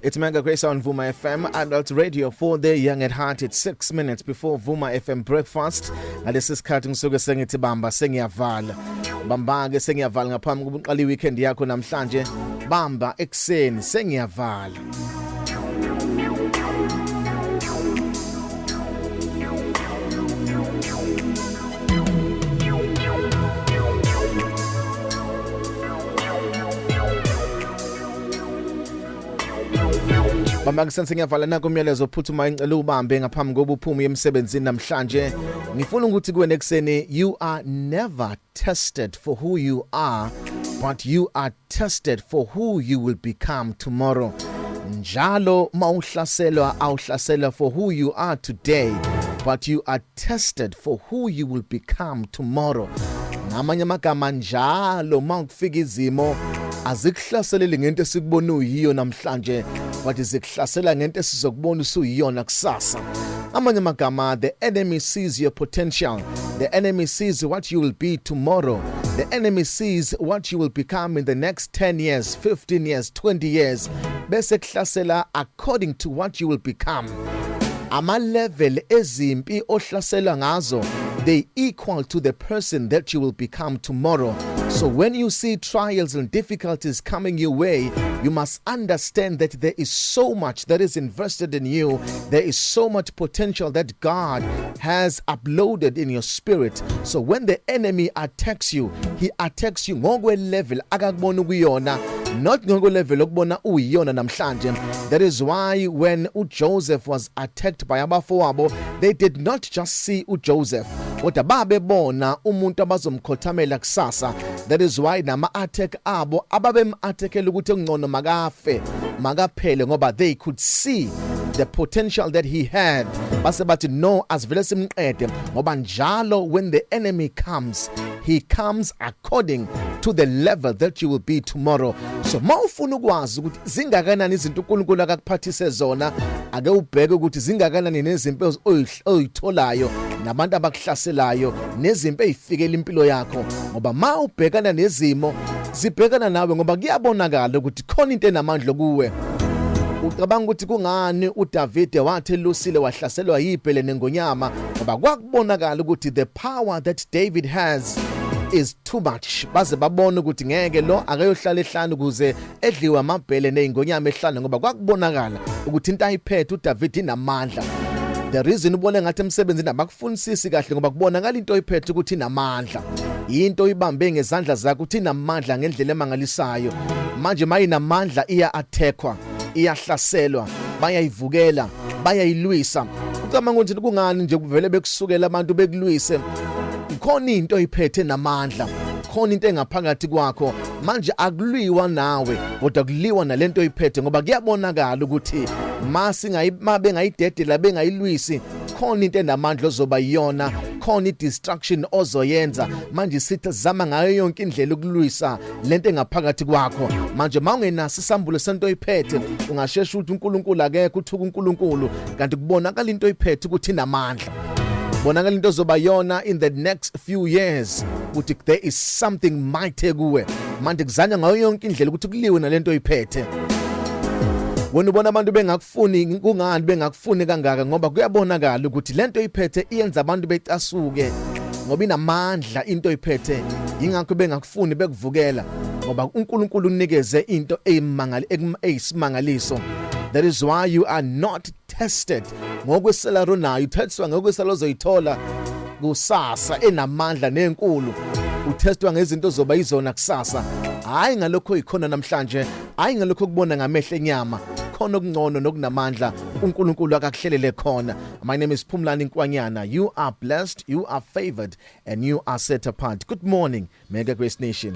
It's Mega Grace on Vuma FM, Adult Radio for the Young at Heart. It's 6 minutes before Vuma FM breakfast. Ngalesi sikhathi ngisuke sengithi bamba sengiyavala. Bamba-ke sengiyavala ngaphambi kokuqala weekend yakho namhlanje. Bamba ekseni sengiyavala. Bamba kusenze ngiyavala nako umyalezo ophuthuma ingcelo ubambe ngaphambi kokuphuma emsebenzini namhlanje. Ngifuna ukuthi kuwe nekuseni, you are never tested for who you are, but you are tested for who you will become tomorrow. Njalo mawuhlaselwa awuhlaselwa for who you are today, but you are tested for who you will become tomorrow. Ngamanye amagama njalo mawufika izimo azikuhlaseleli ngento esikubona uyiyo namhlanje, but izikuhlasela ngento esizokubona usuyiyona kusasa. Amanye amagama, the enemy sees your potential. The enemy sees what you will be tomorrow. The enemy sees what you will become in the next 10 years, 15 years, 20 years. Bese kuhlasela according to what you will become. Ama-level ezimpi ohlasela ngazo, they equal to the person that you will become tomorrow. So when you see trials and difficulties coming your way, you must understand that there is so much that is invested in you. There is so much potential that God has uploaded in your spirit. So when the enemy attacks you, he attacks you ngokwe level akakubona kuyona, not ngokwe level okubona uyiyona namhlanje. That is why when Joseph was attacked by abafowabo, they did not just see Joseph, kodwa babebona umuntu abazomkhothamela kusasa. That is why nama-attack abo ababem-attackela ukuthi ngcono makafe makaphele ngoba they could see the potential that he had. Base bathi no, asivele simqede ngoba njalo when the enemy comes, he comes according to the level that you will be tomorrow. So mawufuna ukwazi ukuthi zingakanani izinto uNkulunkulu akakuphathise zona, ake ubheke ukuthi zingakanani nezimpi oyitholayo nabantu abakuhlaselayo nezimpi ezifikela impilo yakho, ngoba mawubhekana nezimo zibhekana nawe ngoba kuyabonakala ukuthi khona into enamandla kuwe. Ucabanga ukuthi kungani uDavid wathi elusile wahlaselwa yibhele nengonyama, ngoba kwakubonakala ukuthi the power that David has is too much. Baze babona ukuthi ngeke lo akayohlala ehlanu kuze edliwe amabhele nezingonyama ehlanu, ngoba kwakubonakala ukuthi into ayiphethe uDavid inamandla. The reason ubone ngathi emsebenzini abakufunisisi kahle ngoba kubonakala into oyiphethe ukuthi inamandla. Into oyibambe ngezandla zakho ukuthi inamandla ngendlela emangalisayo. Manje mayinamandla iya attackwa, iyahlaselwa, bayayivukela, bayayilwisa. Ucabanga ukuthi kungani nje kuvele bekusukela abantu bekulwise? Khona into oyiphethe namandla, khona into engaphakathi kwakho. Manje akulwiwa nawe kodwa kuliwa nalento oyiphethe, ngoba kuyabonakala ukuthi bengayidedela bengayilwisi, khona into enamandla ozoba yiyona, khona i-distraction ozoyenza. Manje sithi zama ngayo yonke indlela ukulwisa lento engaphakathi kwakho. Manje mawungenaso isambulo sento oyiphethe, ungashesha ukuthi uNkulunkulu akekho, uthuka uNkulunkulu, kanti kubonakala into oyiphethe ukuthi inamandla. Bonakala into ozoba yona in the next few years, ukuthi there is something mighty kuwe. Manje kuzanya ngayo yonke indlela ukuthi kuliwe nalento oyiphethe. Wena ubona abantu bengakufuni, kungani bengakufuni kangaka? Ngoba kuyabonakala ukuthi lento oyiphethe iyenza abantu becasuke, ngoba inamandla into oyiphethe. Ingakho bengakufuni bekuvukela, ngoba uNkulunkulu unikeze into eyisimangaliso. That is why you are not tested ngokweselaro nayo, uthethwa ngokweselo ozoyithola kusasa enamandla nenkulu. Uthestwa ngezinto zoba izona kusasa, hayi ngalokho ikhona namhlanje, hayi ngalokho kubona ngamehlo enyama. Khona okungcono nokunamandla uNkulunkulu akakuhlelele khona. My name is Phumlani Nkwanyana. You are blessed, you are favored, and you are set apart. Good morning, Mega Grace Nation.